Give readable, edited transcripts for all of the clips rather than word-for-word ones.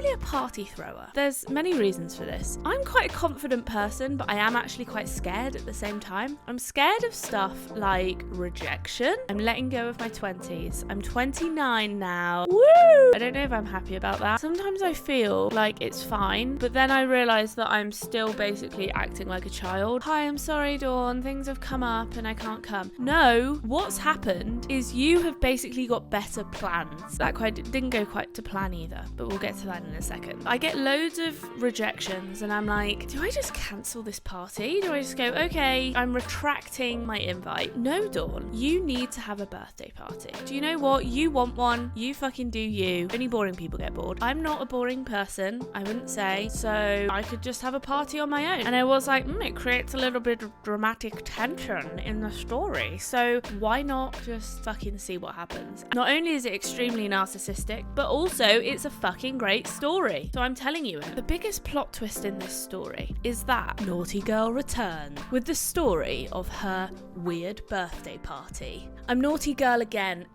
really a party thrower. There's many reasons for this. I'm quite a confident person, but I am actually quite scared at the same time. I'm scared of stuff like rejection. I'm letting go of my 20s. I'm 29 now. Woo! I don't know if I'm happy about that. Sometimes I feel like it's fine, but then I realise that I'm still basically acting like a child. Hi, I'm sorry, Dawn. Things have come up and I can't come. No, what's happened is you have basically got better plans. That didn't go quite to plan either, but we'll get to that in a second. I get loads of rejections and I'm like, do I just cancel this party? Do I just go, okay, I'm retracting my invite? No, Dawn, you need to have a birthday party. Do you know what? You want one, you fucking do you. Only boring people get bored. I'm not a boring person, I wouldn't say, so I could just have a party on my own. And I was like, it creates a little bit of dramatic tension in the story, so why not just fucking see what happens? Not only is it extremely narcissistic, but also it's a fucking great story. So I'm telling you it. The biggest plot twist in this story is that naughty girl returns with the story of her weird birthday party. I'm naughty girl again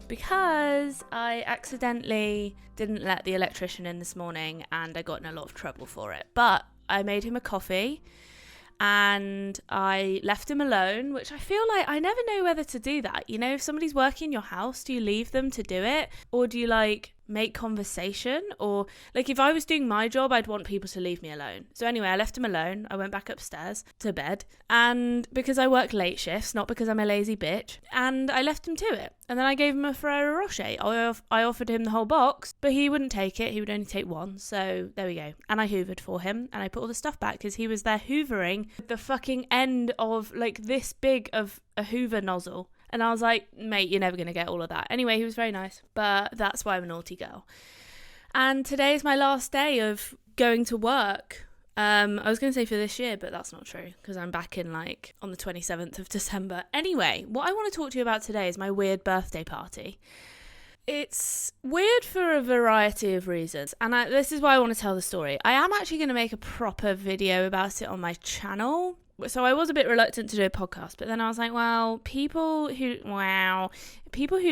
because I accidentally didn't let the electrician in this morning and I got in a lot of trouble for it. But I made him a coffee and I left him alone, which I feel like I never know whether to do that. You know, if somebody's working in your house, do you leave them to do it? Or do you make conversation? Or if I was doing my job, I'd want people to leave me alone. So anyway, I left him alone. I went back upstairs to bed, and because I work late shifts, not because I'm a lazy bitch, and I left him to it. And then I gave him a Ferrero Rocher. I offered him the whole box, but he wouldn't take it. He would only take one. So there we go. And I hoovered for him, and I put all the stuff back because he was there hoovering with the fucking end of this big of a hoover nozzle. And I was like, mate, you're never going to get all of that. Anyway, he was very nice, but that's why I'm a naughty girl. And today is my last day of going to work. I was going to say for this year, but that's not true because I'm back in on the 27th of December. Anyway, what I want to talk to you about today is my weird birthday party. It's weird for a variety of reasons, and this is why I want to tell the story. I am actually going to make a proper video about it on my channel. So I was a bit reluctant to do a podcast, but then I was like, well, people who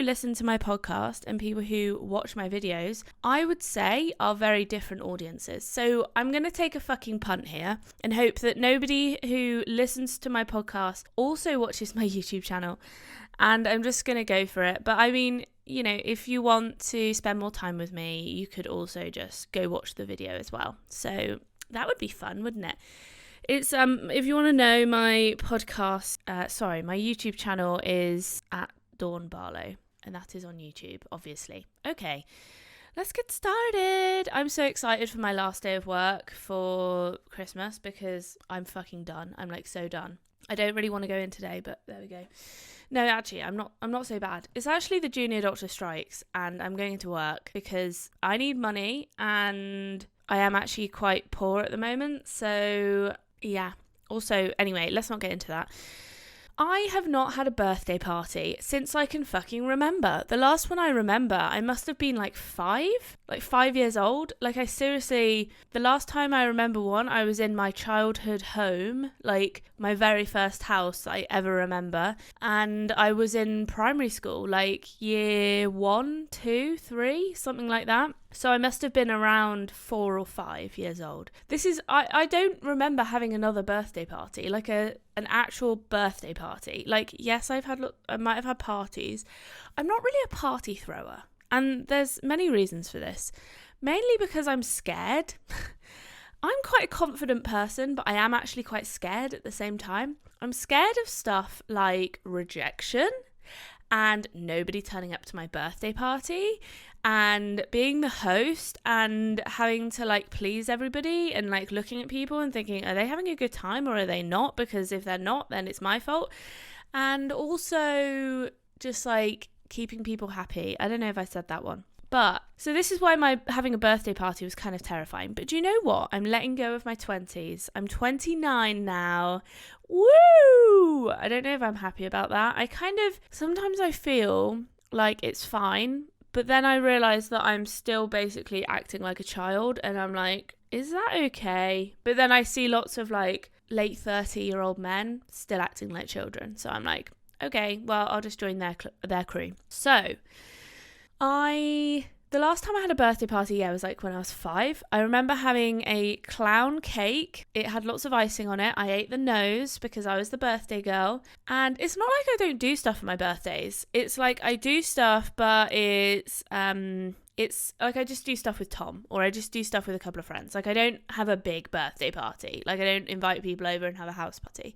listen to my podcast and people who watch my videos, I would say are very different audiences. So I'm going to take a fucking punt here and hope that nobody who listens to my podcast also watches my YouTube channel. And I'm just going to go for it. But I mean, you know, if you want to spend more time with me, you could also just go watch the video as well. So that would be fun, wouldn't it? It's if you want to know, my podcast, my YouTube channel is at Dawn Barlow, and that is on YouTube, obviously. Okay, let's get started. I'm so excited for my last day of work for Christmas because I'm fucking done. I'm so done. I don't really want to go in today, but there we go. No, actually, I'm not so bad. It's actually the junior doctor strikes, and I'm going to work because I need money, and I am actually quite poor at the moment, so yeah. Also, anyway, let's not get into that. I have not had a birthday party since I can fucking remember. The last one I remember, I must have been 5 years old. I seriously, the last time I remember one, I was in my childhood home, my very first house I ever remember. And I was in primary school, year 1, 2, 3, something like that. So I must have been around 4 or 5 years old. I don't remember having another birthday party, an actual birthday party. Yes, I might have had parties. I'm not really a party thrower. And there's many reasons for this. Mainly because I'm scared. I'm quite a confident person, but I am actually quite scared at the same time. I'm scared of stuff like rejection and nobody turning up to my birthday party and being the host and having to please everybody and looking at people and thinking, are they having a good time or are they not? Because if they're not, then it's my fault. And also just keeping people happy. I don't know if I said that one. But so this is why having a birthday party was kind of terrifying. But do you know what? I'm letting go of my 20s. I'm 29 now. Woo! I don't know if I'm happy about that. Sometimes I feel like it's fine, but then I realise that I'm still basically acting like a child, and I'm like, is that okay? But then I see lots of late 30-year-old men still acting like children. So I'm like, okay, well, I'll just join their crew. So the the last time I had a birthday party, was like when I was 5. I remember having a clown cake. It had lots of icing on it. I ate the nose because I was the birthday girl. And it's not like I don't do stuff for my birthdays. It's like I do stuff, but it's like I just do stuff with Tom, or I just do stuff with a couple of friends. Like I don't have a big birthday party. Like I don't invite people over and have a house party.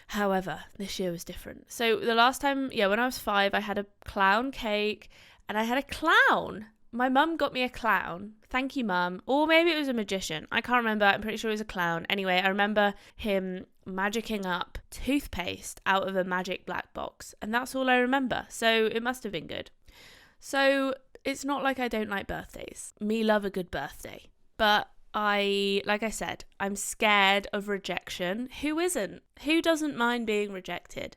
However, this year was different. So the last time, when I was 5, I had a clown cake and I had a clown. My mum got me a clown. Thank you, Mum. Or maybe it was a magician. I can't remember. I'm pretty sure it was a clown. Anyway, I remember him magicking up toothpaste out of a magic black box. And that's all I remember. So it must have been good. So it's not like I don't like birthdays. Me love a good birthday. But like I said, I'm scared of rejection. Who isn't? Who doesn't mind being rejected?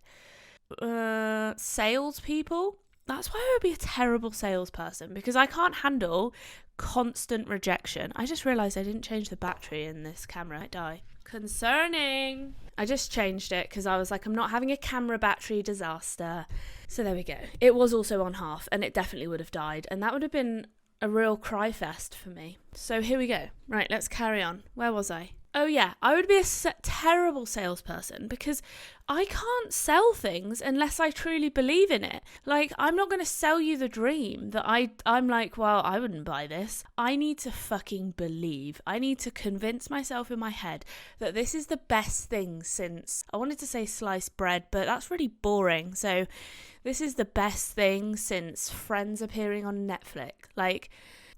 Salespeople? That's why I would be a terrible salesperson, because I can't handle constant rejection. I just realised I didn't change the battery in this camera. It died. Concerning. I just changed it because I was like, I'm not having a camera battery disaster. So there we go. It was also on half and it definitely would have died. And that would have been a real cry fest for me. So here we go. Right, let's carry on. Where was I? Oh yeah, I would be a terrible salesperson because I can't sell things unless I truly believe in it. Like, I'm not going to sell you the dream that I'm like, well, I wouldn't buy this. I need to fucking believe. I need to convince myself in my head that this is the best thing since, I wanted to say sliced bread, but that's really boring. So this is the best thing since Friends appearing on Netflix. Like,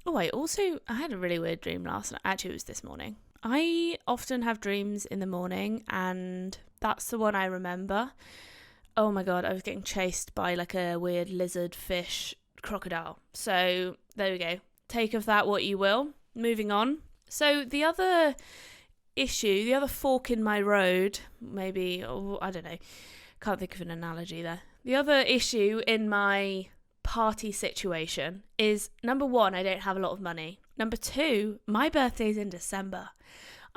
I had a really weird dream last night. Actually, it was this morning. I often have dreams in the morning, and that's the one I remember. Oh my God, I was getting chased by like a weird lizard, fish, crocodile. So there we go. Take of that what you will. Moving on. So the other issue, the other fork in my road, maybe, I don't know. Can't think of an analogy there. The other issue in my party situation is, number 1, I don't have a lot of money. Number 2, my birthday's in December.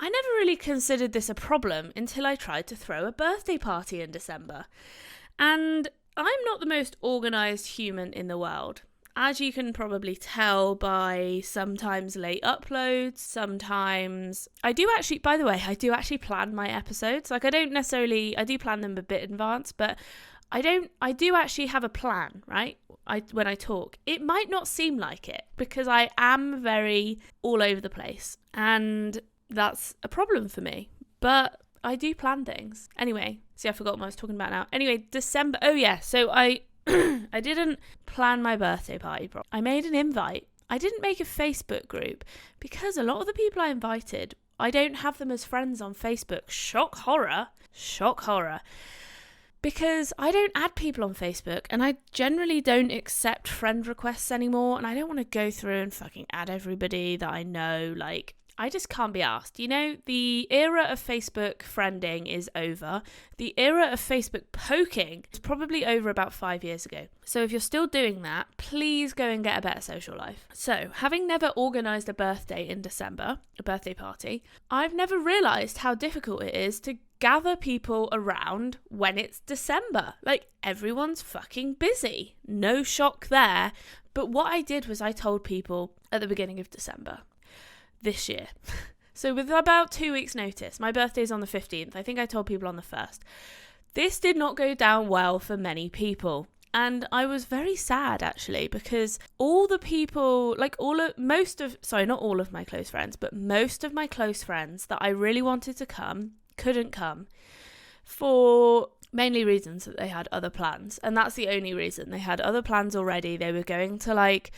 I never really considered this a problem until I tried to throw a birthday party in December. And I'm not the most organised human in the world. As you can probably tell by sometimes late uploads, sometimes I do actually plan my episodes. Like I do plan them a bit in advance, but I do actually have a plan, right? When I talk, it might not seem like it because I am very all over the place, and that's a problem for me, but I do plan things. Anyway, see, I forgot what I was talking about now. Anyway, December. Oh yeah, so I didn't plan my birthday party. I made an invite. I didn't make a Facebook group because a lot of the people I invited, I don't have them as friends on Facebook. Shock horror. Because I don't add people on Facebook, and I generally don't accept friend requests anymore, and I don't want to go through and fucking add everybody that I know. Like, I just can't be asked. You know, the era of Facebook friending is over. The era of Facebook poking is probably over about 5 years ago. So if you're still doing that, please go and get a better social life. So, having never organised a birthday in December, a birthday party, I've never realised how difficult it is to gather people around when it's December. Like, everyone's fucking busy. No shock there. But what I did was I told people at the beginning of December this year. So with about 2 weeks notice, my birthday's on the 15th. I think I told people on the 1st. This did not go down well for many people. And I was very sad, actually, because all the people, like not all of my close friends, but most of my close friends that I really wanted to come couldn't come for mainly reasons that they had other plans. And that's the only reason. They had other plans already. They were going to like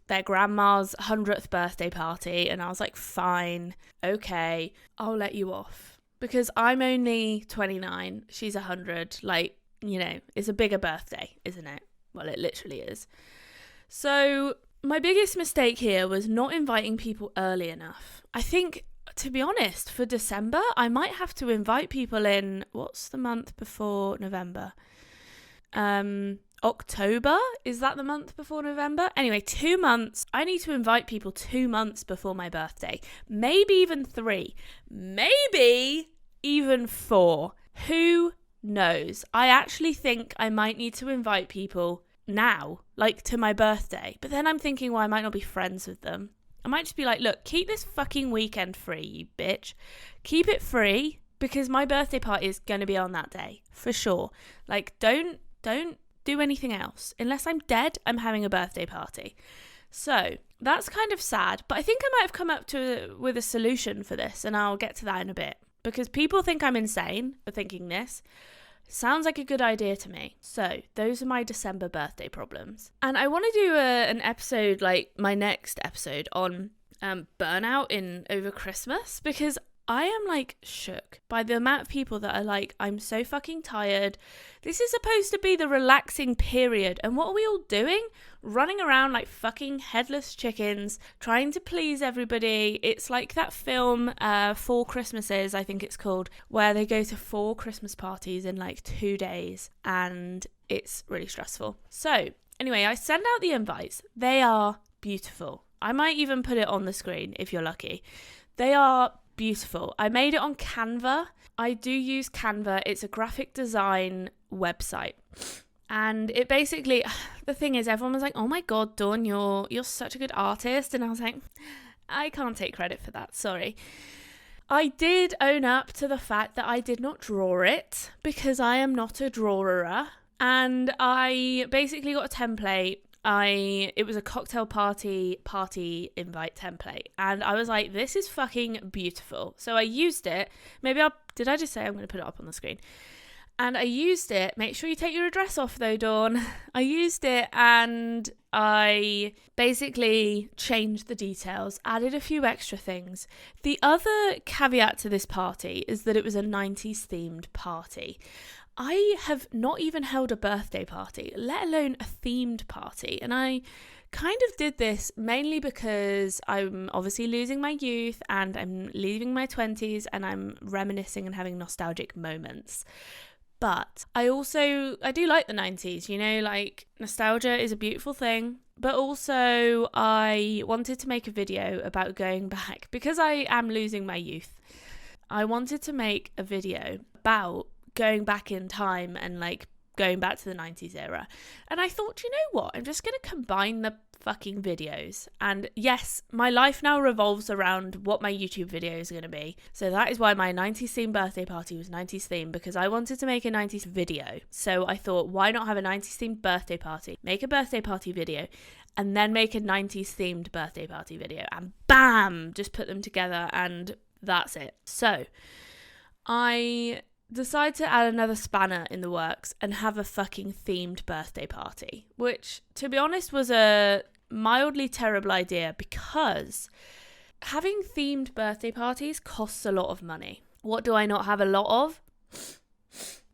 their grandma's 100th birthday party, and I was like, fine, okay, I'll let you off, because I'm only 29, she's 100. Like, you know, it's a bigger birthday, isn't it? Well, it literally is. So my biggest mistake here was not inviting people early enough. I think, to be honest, for December, I might have to invite people in, what's the month before November? October? Is that the month before November? Anyway, 2 months. I need to invite people 2 months before my birthday. Maybe even 3. Maybe even 4. Who knows? I actually think I might need to invite people now, like to my birthday. But then I'm thinking, well, I might not be friends with them. I might just be like, look, keep this fucking weekend free, you bitch. Keep it free, because my birthday party is going to be on that day, for sure. Like, don't do anything else. Unless I'm dead, I'm having a birthday party. So that's kind of sad, but I think I might have come up with a solution for this, and I'll get to that in a bit, because people think I'm insane for thinking this. Sounds like a good idea to me. So those are my December birthday problems. And I want to do an episode, like my next episode, on burnout over Christmas, because I am like shook by the amount of people that are like, I'm so fucking tired. This is supposed to be the relaxing period. And what are we all doing? Running around like fucking headless chickens, trying to please everybody. It's like that film, 4 Christmases, I think it's called, where they go to 4 Christmas parties in like 2 days. And it's really stressful. So anyway, I send out the invites. They are beautiful. I might even put it on the screen if you're lucky. They are beautiful. I made it on Canva. I do use Canva. It's a graphic design website. And it basically, the thing is, everyone was like, oh my God, Dawn, you're such a good artist. And I was like, I can't take credit for that. Sorry. I did own up to the fact that I did not draw it, because I am not a drawer. And I basically got a template. It was a cocktail party invite template, and I was like, this is fucking beautiful. So I used it. Did I just say I'm going to put it up on the screen? And I used it. Make sure you take your address off though, Dawn. I used it, and I basically changed the details, added a few extra things. The other caveat to this party is that it was a 90s themed party. I have not even held a birthday party, let alone a themed party. And I kind of did this mainly because I'm obviously losing my youth, and I'm leaving my 20s, and I'm reminiscing and having nostalgic moments. But I do like the 90s, like nostalgia is a beautiful thing. But also I wanted to make a video about going back, because I am losing my youth. I wanted to make a video about going back in time and like going back to the 90s era. And I thought, you know what? I'm just going to combine the fucking videos. And yes, my life now revolves around what my YouTube video is going to be. So that is why my 90s themed birthday party was 90s themed, because I wanted to make a 90s video. So I thought, why not have a 90s themed birthday party, make a birthday party video, and then make a 90s themed birthday party video, and bam, just put them together, and that's it. So I decide to add another spanner in the works and have a fucking themed birthday party, which, to be honest, was a mildly terrible idea, because having themed birthday parties costs a lot of money. What do I not have a lot of?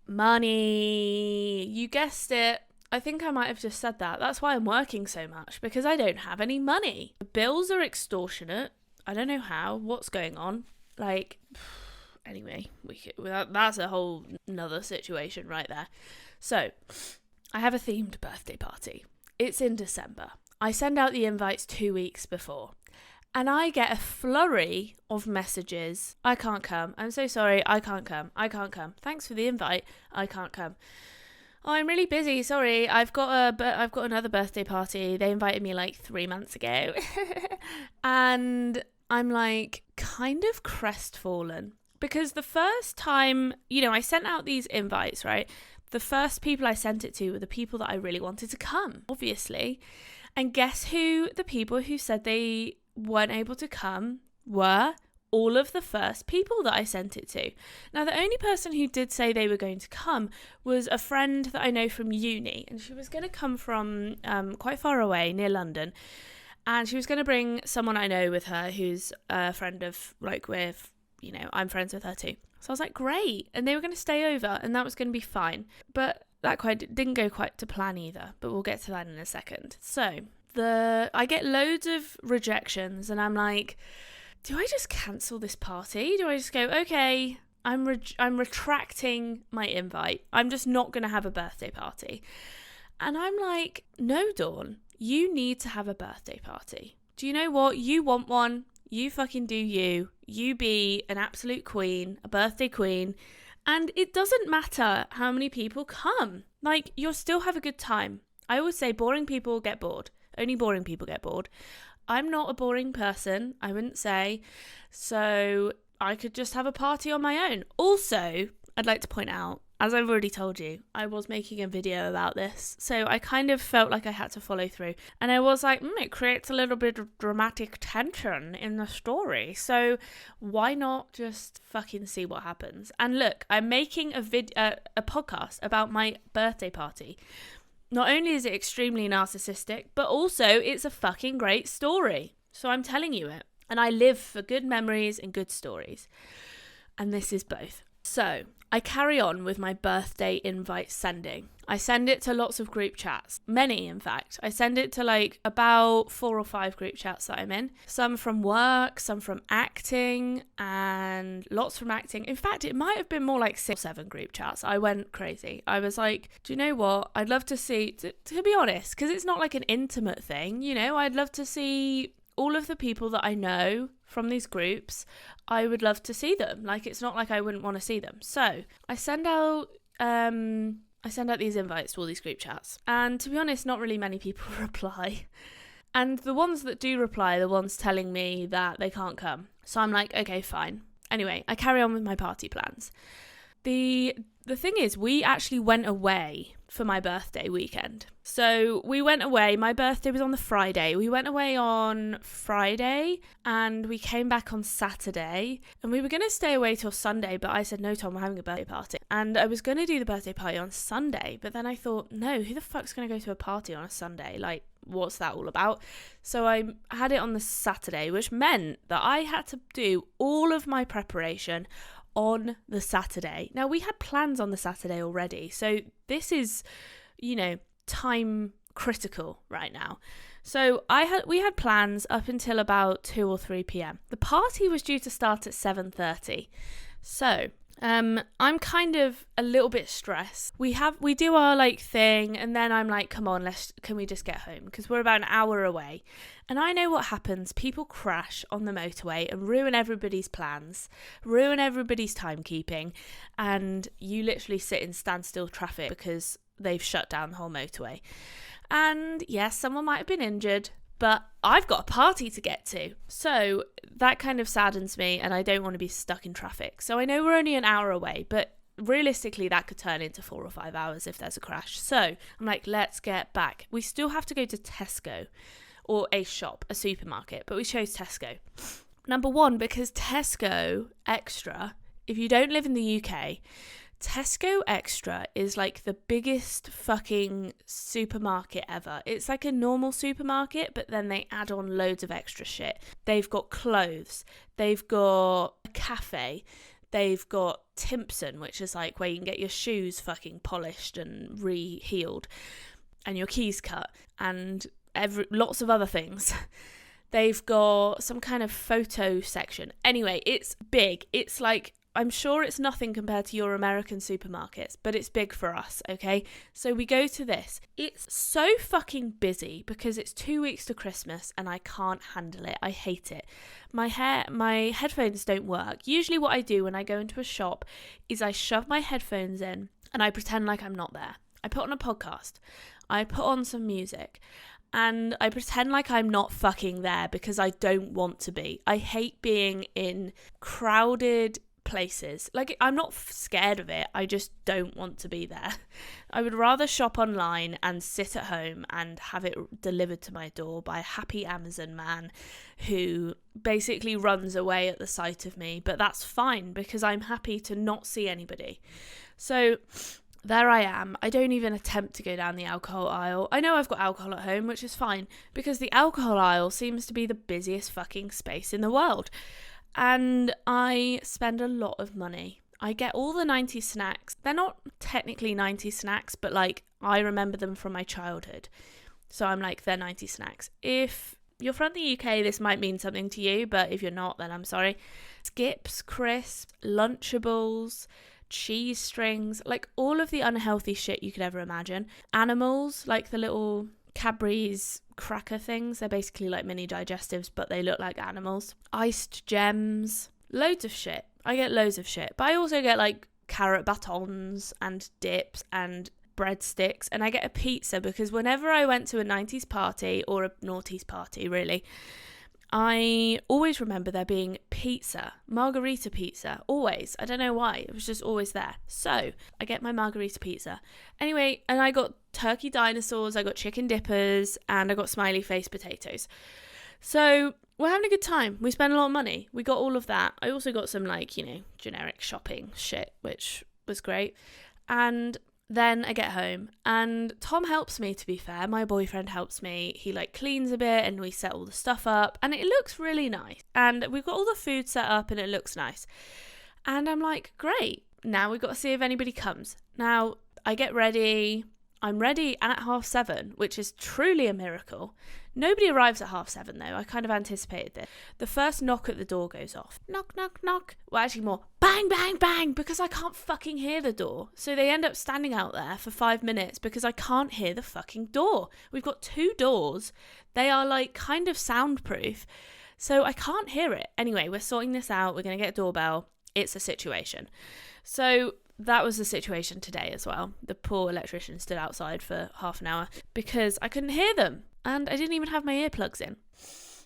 Money. You guessed it. I think I might have just said that. That's why I'm working so much, because I don't have any money. The bills are extortionate. I don't know how. What's going on? Like, anyway, that's a whole nother situation right there. So, I have a themed birthday party. It's in December. I send out the invites 2 weeks before, and I get a flurry of messages. I can't come. I'm so sorry. I can't come. I can't come. Thanks for the invite. I can't come. Oh, I'm really busy. Sorry. I've got another birthday party. They invited me like 3 months ago. And I'm like kind of crestfallen, because the first time, I sent out these invites, right? The first people I sent it to were the people that I really wanted to come, obviously. And guess who the people who said they weren't able to come were? All of the first people that I sent it to. Now, the only person who did say they were going to come was a friend that I know from uni. And she was going to come from quite far away, near London. And she was going to bring someone I know with her who's a friend of, I'm friends with her too. So I was like, great. And they were going to stay over, and that was going to be fine. But that didn't go quite to plan either. But we'll get to that in a second. So I get loads of rejections, and I'm like, do I just cancel this party? Do I just go, okay, I'm retracting my invite. I'm just not going to have a birthday party. And I'm like, no, Dawn, you need to have a birthday party. Do you know what? You want one. You fucking do you. You be an absolute queen, a birthday queen. And it doesn't matter how many people come. Like, you'll still have a good time. I always say boring people get bored. Only boring people get bored. I'm not a boring person, I wouldn't say. So I could just have a party on my own. Also, I'd like to point out, as I've already told you, I was making a video about this, so I kind of felt like I had to follow through. And I was like, it creates a little bit of dramatic tension in the story, so why not just fucking see what happens? And look, I'm making a podcast about my birthday party. Not only is it extremely narcissistic, but also it's a fucking great story. So I'm telling you it. And I live for good memories and good stories. And this is both. So I carry on with my birthday invite sending. I send it to lots of group chats. Many, in fact. I send it to like about 4 or 5 group chats that I'm in. Some from work, some from acting, and lots from acting. In fact, it might have been more like 6 or 7 group chats. I went crazy. I was like, do you know what? I'd love to see, to be honest, because it's not like an intimate thing, you know, I'd love to see all of the people that I know from these groups. I would love to see them. Like, it's not like I wouldn't want to see them. So I send out these invites to all these group chats. And to be honest, not really many people reply. And the ones that do reply are the ones telling me that they can't come. So I'm like, okay, fine. Anyway, I carry on with my party plans. The thing is, we actually went away for my birthday weekend. So we went away. My birthday was on the Friday. We went away on Friday and we came back on Saturday. And we were going to stay away till Sunday, but I said, no, Tom, we're having a birthday party. And I was going to do the birthday party on Sunday, but then I thought, no, who the fuck's going to go to a party on a Sunday? Like, what's that all about? So I had it on the Saturday, which meant that I had to do all of my preparation on the Saturday. Now, we had plans on the Saturday already, so this is, you know, time critical right now. So we had plans up until about 2 or 3 p.m. The party was due to start at 7:30. So I'm kind of a little bit stressed. We do our like thing, and then I'm like, come on, can we just get home? Because we're about an hour away. And I know what happens. People crash on the motorway and ruin everybody's plans, ruin everybody's timekeeping, and you literally sit in standstill traffic because they've shut down the whole motorway. And yes, someone might have been injured, but I've got a party to get to. So that kind of saddens me, and I don't want to be stuck in traffic. So I know we're only an hour away, but realistically that could turn into 4 or 5 hours if there's a crash. So I'm like, let's get back. We still have to go to Tesco, or a shop, a supermarket, but we chose Tesco. Number one, because Tesco Extra, if you don't live in the UK, Tesco Extra is like the biggest fucking supermarket ever. It's like a normal supermarket, but then they add on loads of extra shit. They've got clothes, they've got a cafe, they've got Timpson, which is like where you can get your shoes fucking polished and re-healed and your keys cut, and lots of other things. They've got some kind of photo section. Anyway, it's big. It's like, I'm sure it's nothing compared to your American supermarkets, but it's big for us, okay? So we go to this. It's so fucking busy because it's 2 weeks to Christmas and I can't handle it. I hate it. My headphones don't work. Usually what I do when I go into a shop is I shove my headphones in and I pretend like I'm not there. I put on a podcast. I put on some music. And I pretend like I'm not fucking there because I don't want to be. I hate being in crowded places. Like, I'm not scared of it. I just don't want to be there. I would rather shop online and sit at home and have it delivered to my door by a happy Amazon man who basically runs away at the sight of me. But that's fine because I'm happy to not see anybody. So there I am. I don't even attempt to go down the alcohol aisle. I know I've got alcohol at home, which is fine, because the alcohol aisle seems to be the busiest fucking space in the world. And I spend a lot of money. I get all the 90s snacks. They're not technically 90s snacks, but like, I remember them from my childhood. So I'm like, they're 90s snacks. If you're from the UK, this might mean something to you, but if you're not, then I'm sorry. Skips, crisps, Lunchables, cheese strings, like all of the unhealthy shit you could ever imagine. Animals, like the little Cadbury's cracker things, they're basically like mini digestives, but they look like animals. Iced gems, loads of shit. I get loads of shit, but I also get like carrot batons and dips and breadsticks, and I get a pizza because whenever I went to a 90s party, or a noughties party really, I always remember there being pizza, margarita pizza, always. I don't know why, it was just always there. So I get my margarita pizza. Anyway, and I got turkey dinosaurs, I got chicken dippers, and I got smiley face potatoes. So we're having a good time. We spent a lot of money. We got all of that. I also got some generic shopping shit, which was great. And then I get home and Tom helps me, to be fair. My boyfriend helps me. He cleans a bit and we set all the stuff up and it looks really nice. And we've got all the food set up and it looks nice. And I'm like, great. Now we've got to see if anybody comes. Now I get ready. I'm ready at 7:30, which is truly a miracle. Nobody arrives at 7:30 though. I kind of anticipated this. The first knock at the door goes off. Knock, knock, knock. Well, actually more bang, bang, bang, because I can't fucking hear the door. So they end up standing out there for 5 minutes because I can't hear the fucking door. We've got 2 doors. They are kind of soundproof. So I can't hear it. Anyway, we're sorting this out. We're going to get a doorbell. It's a situation. So that was the situation today as well. The poor electrician stood outside for half an hour because I couldn't hear them and I didn't even have my earplugs in.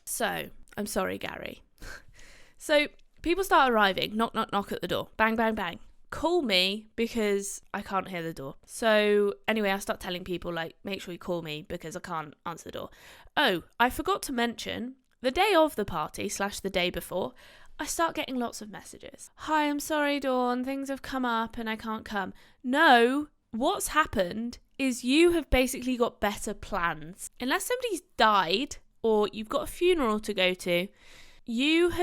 So, I'm sorry, Gary. So, people start arriving, knock, knock, knock at the door. Bang, bang, bang. Call me because I can't hear the door. So, anyway, I start telling people, make sure you call me because I can't answer the door. Oh, I forgot to mention, the day of the party / the day before, I start getting lots of messages. Hi, I'm sorry, Dawn. Things have come up and I can't come. No, what's happened is you have basically got better plans. Unless somebody's died or you've got a funeral to go to, you've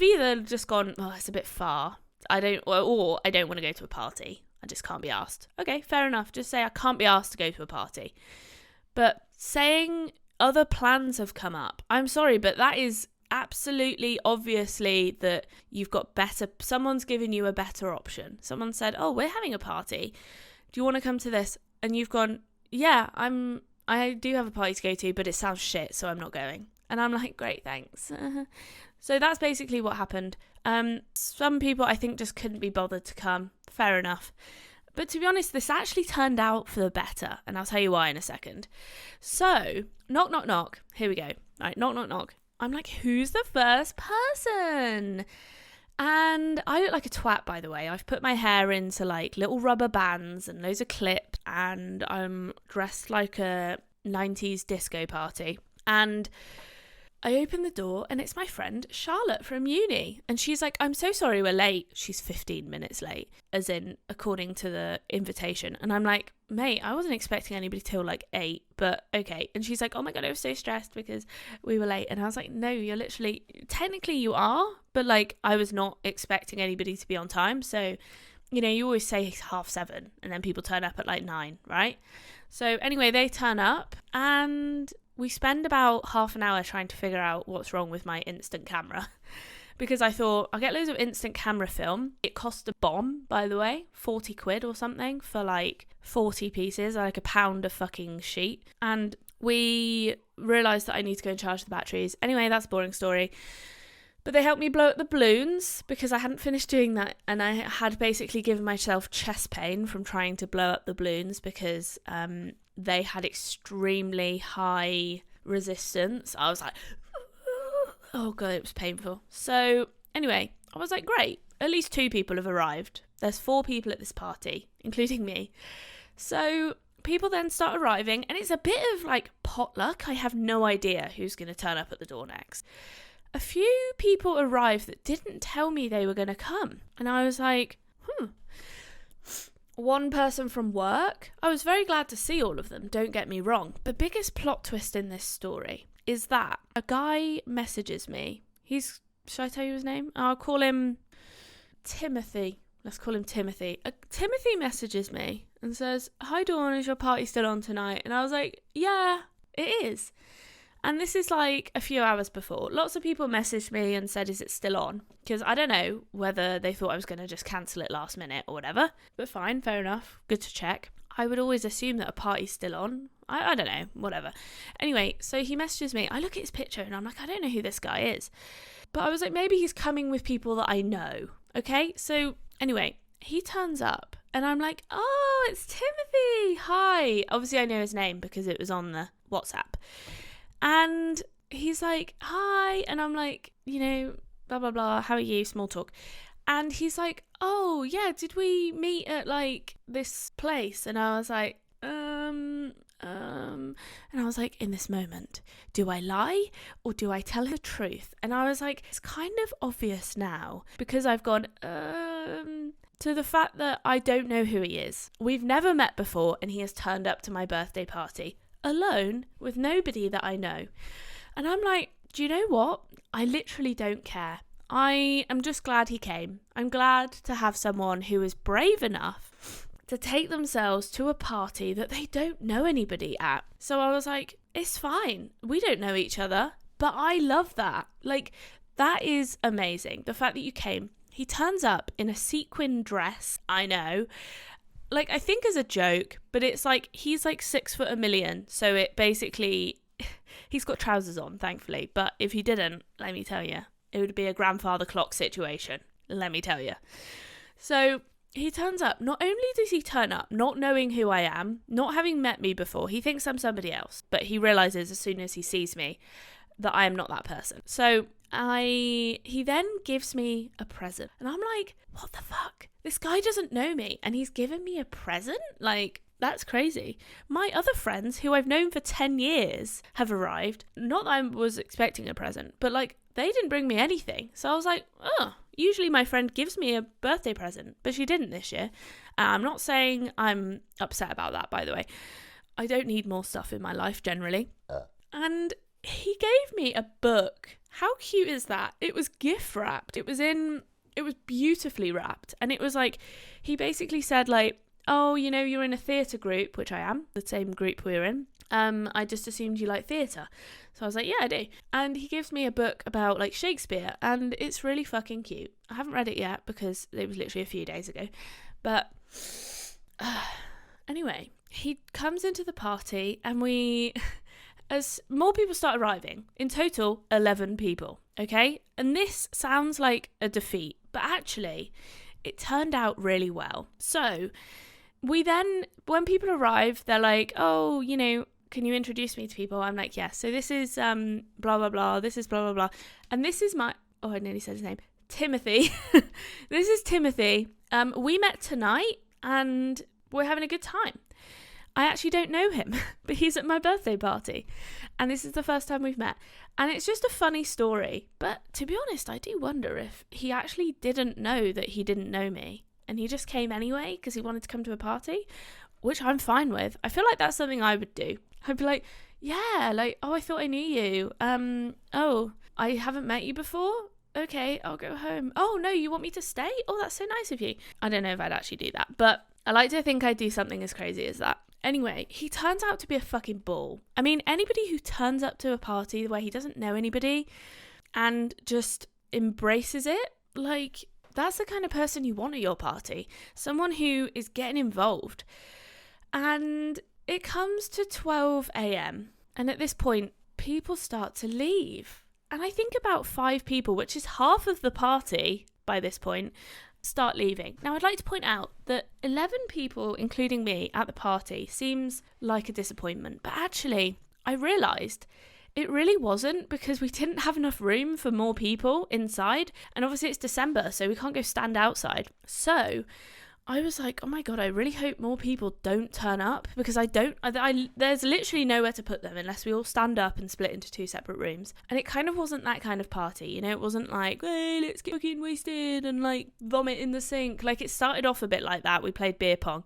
either just gone, oh, it's a bit far. I don't want to go to a party. I just can't be asked. Okay, fair enough. Just say I can't be asked to go to a party. But saying other plans have come up, I'm sorry, but that is absolutely obviously that you've got someone's given you a better option. Someone said, oh, we're having a party, do you want to come to this? And you've gone, yeah, I do have a party to go to, but it sounds shit, so I'm not going. And I'm like, great, thanks. So that's basically what happened. Some people I think just couldn't be bothered to come. Fair enough. But to be honest, this actually turned out for the better, and I'll tell you why in a second. So, knock, knock, knock. Here we go. All right, knock, knock, knock. I'm like, who's the first person? And I look like a twat, by the way. I've put my hair into little rubber bands and loads of clips, and I'm dressed like a 90s disco party. And I open the door and it's my friend Charlotte from uni. And she's like, I'm so sorry we're late. She's 15 minutes late, as in according to the invitation. And I'm like, mate, I wasn't expecting anybody till 8, but okay. And she's like, oh my God, I was so stressed because we were late. And I was like, no, you're literally, technically you are, but I was not expecting anybody to be on time. So, you always say 7:30 and then people turn up at 9, right? So anyway, they turn up and we spend about half an hour trying to figure out what's wrong with my instant camera because I thought I'll get loads of instant camera film. It cost a bomb, by the way, 40 quid or something for 40 pieces, a pound of fucking sheet. And we realised that I need to go and charge the batteries. Anyway, that's a boring story. But they helped me blow up the balloons because I hadn't finished doing that. And I had basically given myself chest pain from trying to blow up the balloons because they had extremely high resistance. I was like, oh God, it was painful. So anyway, I was like, great. At least 2 people have arrived. There's 4 people at this party, including me. So people then start arriving and it's a bit of potluck. I have no idea who's going to turn up at the door next. A few people arrived that didn't tell me they were going to come. And I was like, One person from work. I was very glad to see all of them, don't get me wrong. The biggest plot twist in this story is that a guy messages me. Should I tell you his name? I'll call him Timothy. Let's call him Timothy. Timothy messages me and says, hi Dawn, is your party still on tonight? And I was like, yeah, it is. And this is a few hours before. Lots of people messaged me and said, is it still on? Because I don't know whether they thought I was going to just cancel it last minute or whatever. But fine, fair enough. Good to check. I would always assume that a party's still on. I don't know, whatever. Anyway, so he messages me. I look at his picture and I'm like, I don't know who this guy is. But I was like, maybe he's coming with people that I know. Okay, so anyway, he turns up and I'm like, oh, it's Timothy. Hi. Obviously, I know his name because it was on the WhatsApp. And he's like, hi. And I'm like, blah, blah, blah. How are you? Small talk. And he's like, oh, yeah, did we meet at like this place? And I was like, and I was like, in this moment, do I lie or do I tell the truth? And I was like, it's kind of obvious now because I've gone, to the fact that I don't know who he is. We've never met before and he has turned up to my birthday party alone with nobody that I know. And I'm like, do you know what? I literally don't care. I am just glad he came. I'm glad to have someone who is brave enough to take themselves to a party that they don't know anybody at. So I was like, it's fine. We don't know each other, but I love that. Like, that is amazing. The fact that you came. He turns up in a sequin dress, I know, like I think as a joke, but it's like he's like 6'1", so it basically, he's got trousers on, thankfully, but if he didn't, let me tell you, it would be a grandfather clock situation, let me tell you. So he turns up, not only does he turn up not knowing who I am, not having met me before, he thinks I'm somebody else, but he realises as soon as he sees me that I am not that person. So he then gives me a present and I'm like, what the fuck? This guy doesn't know me and he's given me a present? Like, that's crazy. My other friends who I've known for 10 years have arrived. Not that I was expecting a present, but like they didn't bring me anything. So I was like, oh, usually my friend gives me a birthday present, but she didn't this year. I'm not saying I'm upset about that, by the way. I don't need more stuff in my life generally. And he gave me a book. How cute is that? It was gift wrapped. It was beautifully wrapped. And it was like, he basically said like, oh, you're in a theatre group, which I am, the same group we're in. I just assumed you like theatre. So I was like, yeah, I do. And he gives me a book about like Shakespeare and it's really fucking cute. I haven't read it yet because it was literally a few days ago. But anyway, he comes into the party and as more people start arriving, in total, 11 people, okay? And this sounds like a defeat, but actually, it turned out really well. So, when people arrive, they're like, oh, can you introduce me to people? I'm like, yes. So this is blah, blah, blah. This is blah, blah, blah. And this is I nearly said his name. Timothy. This is Timothy. We met tonight and we're having a good time. I actually don't know him, but he's at my birthday party. And this is the first time we've met. And it's just a funny story. But to be honest, I do wonder if he actually didn't know that he didn't know me. And he just came anyway because he wanted to come to a party, which I'm fine with. I feel like that's something I would do. I'd be like, yeah, like, oh, I thought I knew you. Oh, I haven't met you before? Okay, I'll go home. Oh, no, you want me to stay? Oh, that's so nice of you. I don't know if I'd actually do that, but I like to think I'd do something as crazy as that. Anyway, he turns out to be a fucking ball. I mean, anybody who turns up to a party where he doesn't know anybody and just embraces it, like, that's the kind of person you want at your party. Someone who is getting involved. And it comes to 12 a.m. And at this point, people start to leave. And I think about 5 people, which is half of the party by this point, start leaving. Now, I'd like to point out that 11 people, including me, at the party seems like a disappointment. But actually, I realised it really wasn't because we didn't have enough room for more people inside. And obviously it's December, so we can't go stand outside. So I was like, oh my God, I really hope more people don't turn up because there's literally nowhere to put them unless we all stand up and split into 2 separate rooms. And it kind of wasn't that kind of party, It wasn't like, hey, let's get fucking wasted and like vomit in the sink. Like it started off a bit like that. We played beer pong.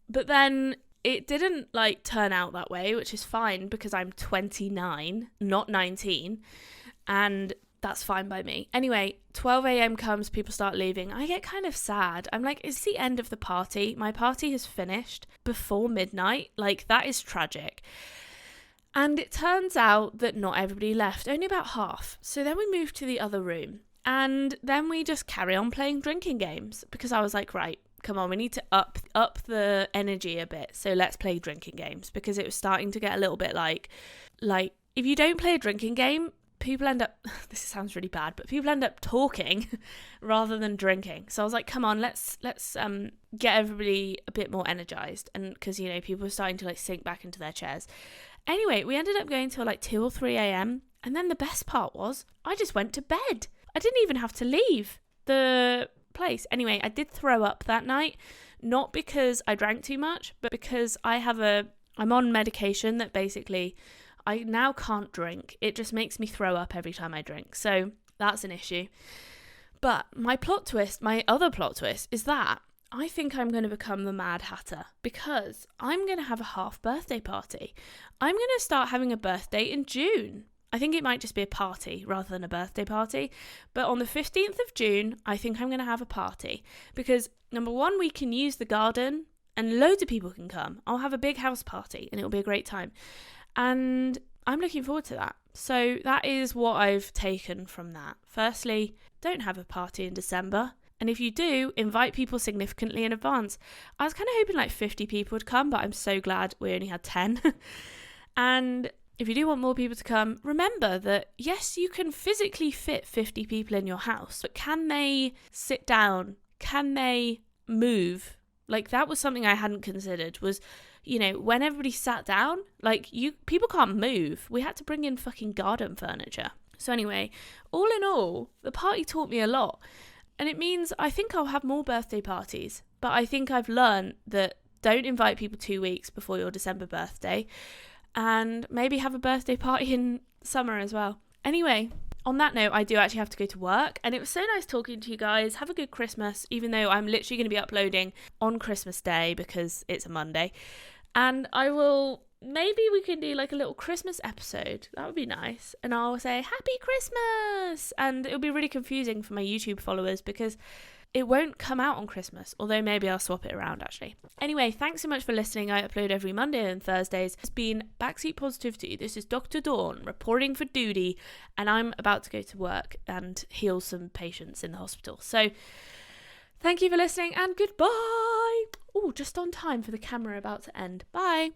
But then it didn't like turn out that way, which is fine because I'm 29, not 19. And that's fine by me. Anyway, 12 a.m. comes, people start leaving. I get kind of sad. I'm like, it's the end of the party. My party has finished before midnight. Like, that is tragic. And it turns out that not everybody left, only about half. So then we moved to the other room. And then we just carry on playing drinking games because I was like, right, come on, we need to up the energy a bit. So let's play drinking games because it was starting to get a little bit like if you don't play a drinking game, people end up, this sounds really bad, but people end up talking rather than drinking. So I was like, come on, let's get everybody a bit more energized. And because, you know, people were starting to like sink back into their chairs. Anyway, we ended up going till like 2 or 3 a.m. And then the best part was I just went to bed. I didn't even have to leave the place. Anyway, I did throw up that night, not because I drank too much, but because I'm on medication that basically I now can't drink. It just makes me throw up every time I drink. So that's an issue. But my other plot twist is that I think I'm going to become the Mad Hatter because I'm going to have a half birthday party. I'm going to start having a birthday in June. I think it might just be a party rather than a birthday party. But on the 15th of June, I think I'm going to have a party because, number one, we can use the garden and loads of people can come. I'll have a big house party and it'll be a great time. And I'm looking forward to that. So that is what I've taken from that. Firstly, don't have a party in December. And if you do, invite people significantly in advance. I was kind of hoping like 50 people would come, but I'm so glad we only had 10. And if you do want more people to come, remember that, yes, you can physically fit 50 people in your house, but can they sit down? Can they move? Like, that was something I hadn't considered was, you know, when everybody sat down, like, people can't move. We had to bring in fucking garden furniture. So anyway, all in all, the party taught me a lot. And it means I think I'll have more birthday parties. But I think I've learned that don't invite people 2 weeks before your December birthday. And maybe have a birthday party in summer as well. Anyway, on that note, I do actually have to go to work. And it was so nice talking to you guys. Have a good Christmas, even though I'm literally going to be uploading on Christmas Day because it's a Monday. And maybe we can do like a little Christmas episode. That would be nice. And I'll say, Happy Christmas! And it'll be really confusing for my YouTube followers because it won't come out on Christmas, although maybe I'll swap it around actually. Anyway, thanks so much for listening. I upload every Monday and Thursdays. It's been Backseat Positivity. This is Dr. Dawn reporting for duty, and I'm about to go to work and heal some patients in the hospital. So thank you for listening and goodbye. Oh, just on time for the camera about to end. Bye.